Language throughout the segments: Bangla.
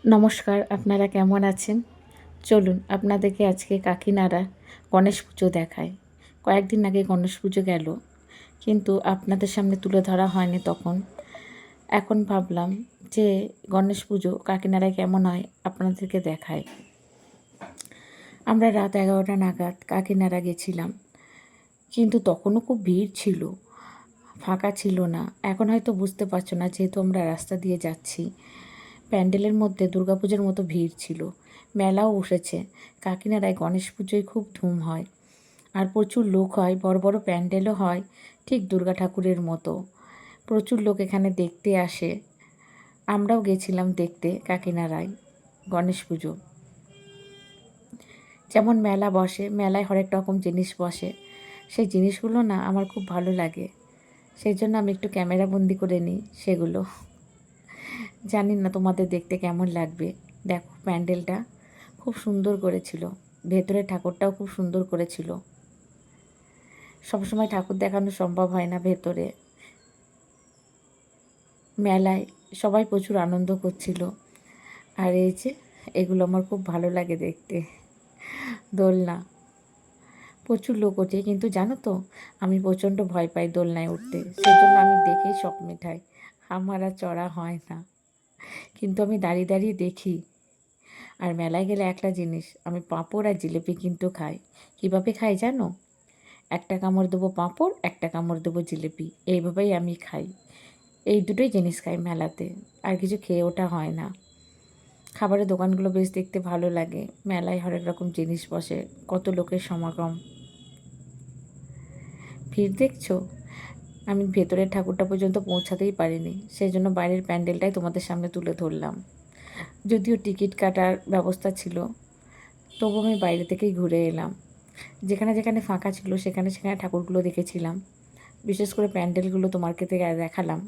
নমস্কার, আপনারা কেমন আছেন? চলুন আপনাদেরকে আজকে কাকিনাড়া গণেশ পুজো দেখাই। কয়েকদিন আগে গণেশ পুজো গেল, কিন্তু আপনাদের সামনে তুলে ধরা হয়নি তখন। এখন ভাবলাম যে গণেশ পুজো কাকিনাড়ায় কেমন হয় আপনাদেরকে দেখাই। আমরা রাত 11টা নাগাদ কাকিনাড়া গেছিলাম, কিন্তু তখনও খুব ভিড় ছিল, ফাঁকা ছিল না। এখন হয়তো বুঝতে পারছো না, যেহেতু আমরা রাস্তা দিয়ে যাচ্ছি। প্যান্ডেলের মধ্যে দুর্গাপুজোর মতো ভিড় ছিল, মেলাও বসেছে। কাকিনাড়ায় গণেশ পুজোয় খুব ধুম হয়, আর প্রচুর লোক হয়, বড় বড় প্যান্ডেলও হয়, ঠিক দুর্গা ঠাকুরের মতো। প্রচুর লোক এখানে দেখতে আসে। আমরাও গেছিলাম দেখতে কাকিনাড়ায় গণেশ পুজো। যেমন মেলা বসে, মেলায় হরেক রকম জিনিস বসে, সেই জিনিসগুলো না আমার খুব ভালো লাগে। সেই জন্য আমি একটু ক্যামেরা বন্দি করে নিই সেগুলো। জানি না তোমাদের দেখতে কেমন লাগবে। দেখো প্যান্ডেলটা খুব সুন্দর করেছিল, ভেতরে ঠাকুরটাও খুব সুন্দর করেছিল। সবসময় ঠাকুর দেখানো সম্ভব হয় না ভেতরে। মেলায় সবাই প্রচুর আনন্দ করছিল। আর এই যে এগুলো আমার খুব ভালো লাগে দেখতে, দোলনা। প্রচুর লোক ওঠে, কিন্তু জানো তো আমি প্রচণ্ড ভয় পাই দোলনায় উঠতে, সেজন্য আমি দেখেই শখ মেটাই, আমার আর চড়া হয় না। কিন্তু আমি দাঁড়িয়ে দাঁড়িয়ে দেখি। আর মেলায় গেলে একটা জিনিস, আমি পাঁপড় আর জিলিপি কিন্তু খাই। কীভাবে খাই জানো? একটা কামড় দেবো পাঁপড়, একটা কামড় দেবো জিলিপি, এইভাবেই আমি খাই। এই দুটোই জিনিস খাই মেলাতে, আর কিছু খেয়ে ওঠা হয় না। খাবারের দোকানগুলো বেশ দেখতে ভালো লাগে। মেলায় হরেক রকম জিনিস বসে, কত লোকের সমাগম, ভিড় দেখছো। আমি ভেতরের ঠাকুরটা পর্যন্ত পৌঁছাতেই পারিনি, সেই জন্য বাইরের প্যান্ডেলটাই তোমাদের সামনে তুলে ধরলাম। যদিও টিকিট কাটার ব্যবস্থা ছিল, তবু আমি বাইরে থেকেই ঘুরে এলাম। যেখানে যেখানে ফাঁকা ছিল সেখানে সেখানে ঠাকুরগুলো দেখেছিলাম। বিশেষ করে প্যান্ডেলগুলো তোমাকে থেকে দেখালাম।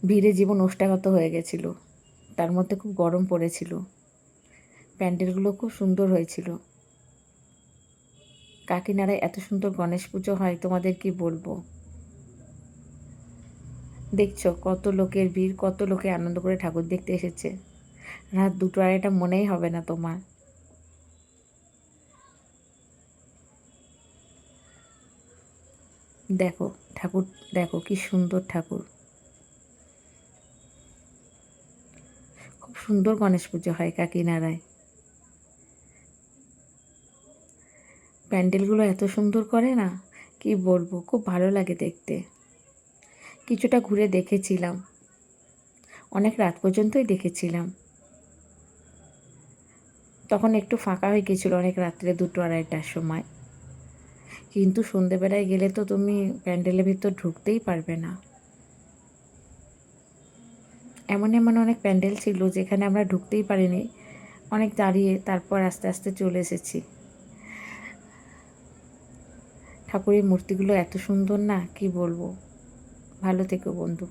ভিড়ে জীবন ওষ্ঠাগত হয়ে গেছিল, তার মধ্যে খুব গরম পড়েছিল। প্যান্ডেলগুলো খুব সুন্দর হয়েছিল। কাকিনাড়ায় এত সুন্দর গণেশ পুজো হয়, তোমাদের কি বলবো। দেখছো কত লোকের ভিড়, কত লোকে আনন্দ করে ঠাকুর দেখতে এসেছে। রাত 2-2:30 মনেই হবে না তোমার। দেখো ঠাকুর, দেখো কি সুন্দর ঠাকুর। খুব সুন্দর গণেশ পুজো হয় কাকিনাড়ায়। প্যান্ডেলগুলো এত সুন্দর করে না, কি বলবো, খুব ভালো লাগে দেখতে। কিছুটা ঘুরে দেখেছিলাম, অনেক রাত পর্যন্তই দেখেছিলাম। তখন একটু ফাঁকা হয়ে গেছিলো, অনেক রাত্রে 2-2:30টার সময়। কিন্তু সন্ধেবেলায় গেলে তো তুমি প্যান্ডেলের ভিতর ঢুকতেই পারবে না। এমন এমন অনেক প্যান্ডেল ছিল যেখানে আমরা ঢুকতেই পারিনি, অনেক দাঁড়িয়ে তারপর আস্তে আস্তে চলে এসেছি। ঠাকুরের মূর্তিগুলো এত সুন্দর না, কি বলবো। ভালো থেকো বন্ধু।